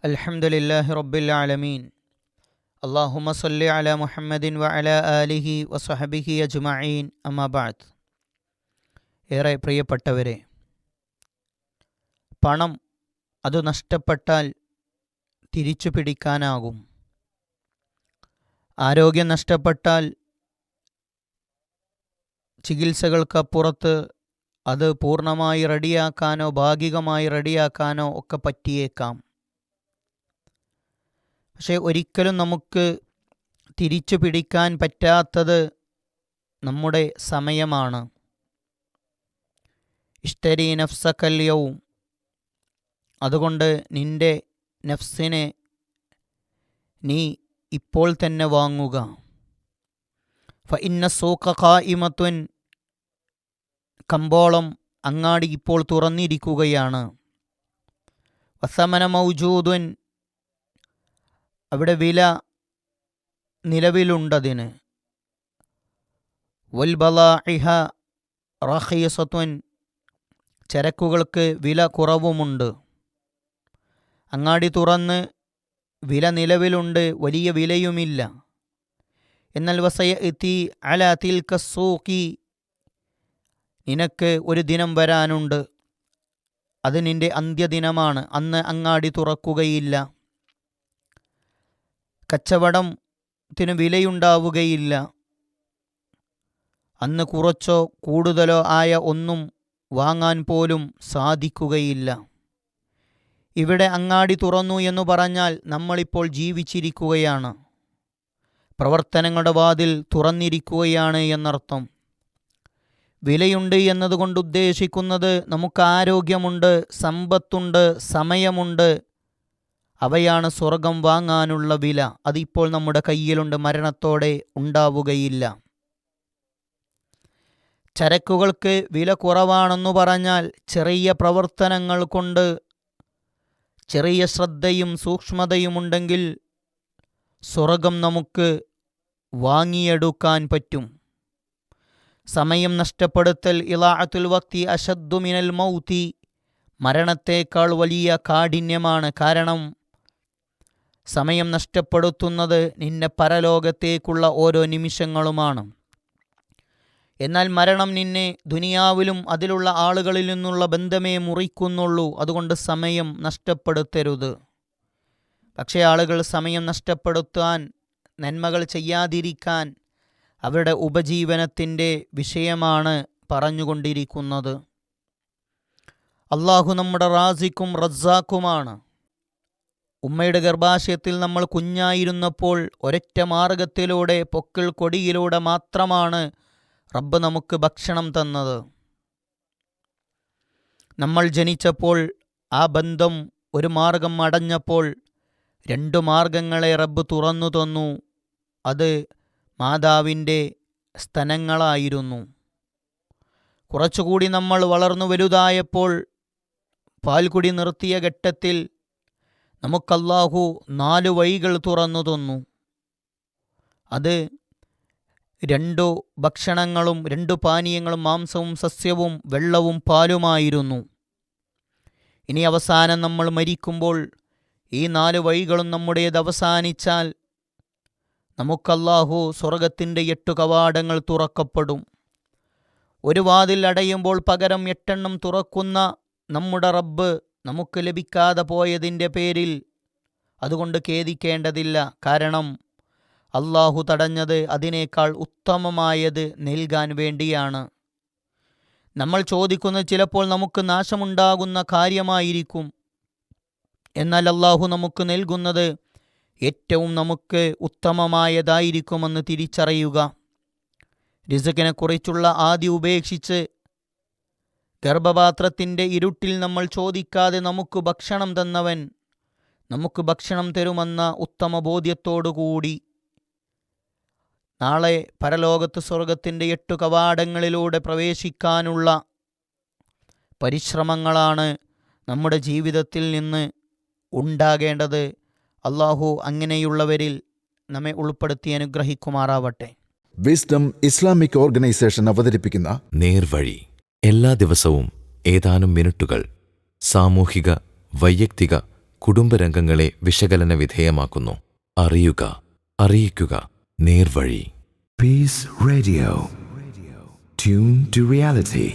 അൽഹംദുലില്ലാഹി റബ്ബിൽ ആലമീൻ. അല്ലാഹുമ്മ സ്വല്ലി അലാ മുഹമ്മദിൻ വഅലാ ആലിഹി വസഹബിഹി അജ്മഈൻ. അമ്മാ ബഅദ്. ഏറെ പ്രിയപ്പെട്ടവരെ, പണം അത് നഷ്ടപ്പെട്ടാൽ തിരിച്ചു പിടിക്കാനാകും. ആരോഗ്യം നഷ്ടപ്പെട്ടാൽ ചികിത്സകൾക്കപ്പുറത്ത് അത് പൂർണ്ണമായി റെഡിയാക്കാനോ ഭാഗികമായി റെഡിയാക്കാനോ ഒക്കെ പറ്റിയേക്കാം. പക്ഷേ ഒരിക്കലും നമുക്ക് തിരിച്ചു പിടിക്കാൻ പറ്റാത്തത് നമ്മുടെ സമയമാണ്. ഇഷ്തരി നഫ്സകൽ യൗം, അതുകൊണ്ട് നിൻ്റെ നഫ്സിനെ നീ ഇപ്പോൾ തന്നെ വാങ്ങുക. ഫഇന്ന സൂഖ ഖായിമത്തുൻ, കമ്പോളം അങ്ങാടി ഇപ്പോൾ തുറന്നിരിക്കുകയാണ്. വസമന മൗജൂദുൻ, അവിടെ വില നിലവിലുണ്ടതിന്. വൽ ബലാഇഹ റഖീസത്തുൻ, ചരക്കുകൾക്ക് വില കുറവുമുണ്ട്. അങ്ങാടി തുറന്ന് വില നിലവിലുണ്ട്, വലിയ വിലയുമില്ല. എന്നാൽ വസയഅതി അലാ തിൽക സൂഖി, നിനക്ക് ഒരു ദിനം വരാനുണ്ട്, അത് നിന്റെ അന്ത്യദിനമാണ്. അന്ന് അങ്ങാടി തുറക്കുകയില്ല, കച്ചവടത്തിന് വിലയുണ്ടാവുകയില്ല. അന്ന് കുറച്ചോ കൂടുതലോ ആയ ഒന്നും വാങ്ങാൻ പോലും സാധിക്കുകയില്ല. ഇവിടെ അങ്ങാടി തുറന്നു എന്ന് പറഞ്ഞാൽ നമ്മളിപ്പോൾ ജീവിച്ചിരിക്കുകയാണ്, പ്രവർത്തനങ്ങളുടെ വാതിൽ തുറന്നിരിക്കുകയാണ് എന്നർത്ഥം. വിലയുണ്ട് എന്നതുകൊണ്ട് ഉദ്ദേശിക്കുന്നത് നമുക്ക് ആരോഗ്യമുണ്ട്, സമ്പത്തുണ്ട്, സമയമുണ്ട്. അവയാണ് സ്വർഗം വാങ്ങാനുള്ള വില. അതിപ്പോൾ നമ്മുടെ കയ്യിലുണ്ട്, മരണത്തോടെ ഉണ്ടാവുകയില്ല. ചരക്കുകൾക്ക് വില കുറവാണെന്നു പറഞ്ഞാൽ ചെറിയ പ്രവർത്തനങ്ങൾ കൊണ്ട്, ചെറിയ ശ്രദ്ധയും സൂക്ഷ്മതയുമുണ്ടെങ്കിൽ സ്വർഗം നമുക്ക് വാങ്ങിയെടുക്കാൻ പറ്റും. സമയം നഷ്ടപ്പെടുത്തൽ ഇളാഅത്തുൽ വഖ്തി അശദ്ദു മിനൽ മൗതി, മരണത്തേക്കാൾ വലിയ കാഠിന്യമാണ്. കാരണം സമയം നഷ്ടപ്പെടുത്തുന്നത് നിന്നെ പരലോകത്തേക്കുള്ള ഓരോ നിമിഷങ്ങളുമാണ്. എന്നാൽ മരണം നിന്നെ ദുനിയാവിലും അതിലുള്ള ആളുകളിൽ നിന്നുള്ള ബന്ധമേ മുറിക്കുന്നുള്ളൂ. അതുകൊണ്ട് സമയം നഷ്ടപ്പെടുത്തരുത്. പക്ഷേ ആളുകൾ സമയം നഷ്ടപ്പെടുത്താൻ, നന്മകൾ ചെയ്യാതിരിക്കാൻ അവരുടെ ഉപജീവനത്തിൻ്റെ വിഷയമാണ് പറഞ്ഞുകൊണ്ടിരിക്കുന്നത്. അള്ളാഹു നമ്മുടെ റാസിക്കും റസ്സാക്കുമാണ്. ഉമ്മയുടെ ഗർഭാശയത്തിൽ നമ്മൾ കുഞ്ഞായിരുന്നപ്പോൾ ഒരൊറ്റ മാർഗത്തിലൂടെ, പൊക്കിൾ കൊടിയിലൂടെ മാത്രമാണ് റബ്ബ് നമുക്ക് ഭക്ഷണം തന്നത്. നമ്മൾ ജനിച്ചപ്പോൾ ആ ബന്ധം ഒരു മാർഗം അടഞ്ഞപ്പോൾ 2 മാർഗങ്ങളെ റബ്ബ് തുറന്നു തന്നു. അത് മാതാവിൻ്റെ സ്തനങ്ങളായിരുന്നു. കുറച്ചുകൂടി നമ്മൾ വളർന്നു വലുതായപ്പോൾ, പാൽക്കുടി നിർത്തിയ ഘട്ടത്തിൽ നമുക്കല്ലാഹു 4 വഴികൾ തുറന്നു തന്നു. അത് 2 ഭക്ഷണങ്ങളും 2 പാനീയങ്ങളും, മാംസവും സസ്യവും വെള്ളവും പാലുമായിരുന്നു. ഇനി അവസാനം നമ്മൾ മരിക്കുമ്പോൾ ഈ 4 വഴികളും നമ്മുടേത് അവസാനിച്ചാൽ നമുക്കല്ലാഹു സ്വർഗത്തിൻ്റെ 8 കവാടങ്ങൾ തുറക്കപ്പെടും. ഒരു വാതിൽ അടയുമ്പോൾ പകരം 8 എണ്ണം തുറക്കുന്ന നമ്മുടെ റബ്ബ് നമുക്ക് ലഭിക്കാതെ പോയതിൻ്റെ പേരിൽ അതുകൊണ്ട് ഖേദിക്കേണ്ടതില്ല. കാരണം അല്ലാഹു തടഞ്ഞത് അതിനേക്കാൾ ഉത്തമമായത് നൽകാൻ വേണ്ടിയാണ്. നമ്മൾ ചോദിക്കുന്നത് ചിലപ്പോൾ നമുക്ക് നാശമുണ്ടാകുന്ന കാര്യമായിരിക്കും. എന്നാൽ അല്ലാഹു നമുക്ക് നൽകുന്നത് ഏറ്റവും നമുക്ക് ഉത്തമമായതായിരിക്കുമെന്ന് തിരിച്ചറിയുക. റിസ്കിനെ കുറിച്ചുള്ള ആദി ഉപേക്ഷിച്ച് ഗർഭപാത്രത്തിൻ്റെ ഇരുട്ടിൽ നമ്മൾ ചോദിക്കാതെ നമുക്ക് ഭക്ഷണം തന്നവൻ നമുക്ക് ഭക്ഷണം തരുമെന്ന ഉത്തമ ബോധ്യത്തോടുകൂടി നാളെ പരലോകത്ത് സ്വർഗത്തിൻ്റെ 8 കവാടങ്ങളിലൂടെ പ്രവേശിക്കാനുള്ള പരിശ്രമങ്ങളാണ് നമ്മുടെ ജീവിതത്തിൽ നിന്ന് ഉണ്ടാകേണ്ടത്. അള്ളാഹു അങ്ങനെയുള്ളവരിൽ നമ്മെ ഉൾപ്പെടുത്തി അനുഗ്രഹിക്കുമാറാവട്ടെ. വിസ്ഡം ഇസ്ലാമിക് ഓർഗനൈസേഷൻ അവതരിപ്പിക്കുന്ന നേർവഴി, എല്ലാ ദിവസവും ഏതാനും മിനിറ്റുകൾ സാമൂഹിക, വൈയക്തിക, കുടുംബരംഗങ്ങളെ വിശകലന വിധേയമാക്കുന്നു. അറിയുക, അറിയിക്കുക, നേർവഴി. Peace Radio. Tune to reality.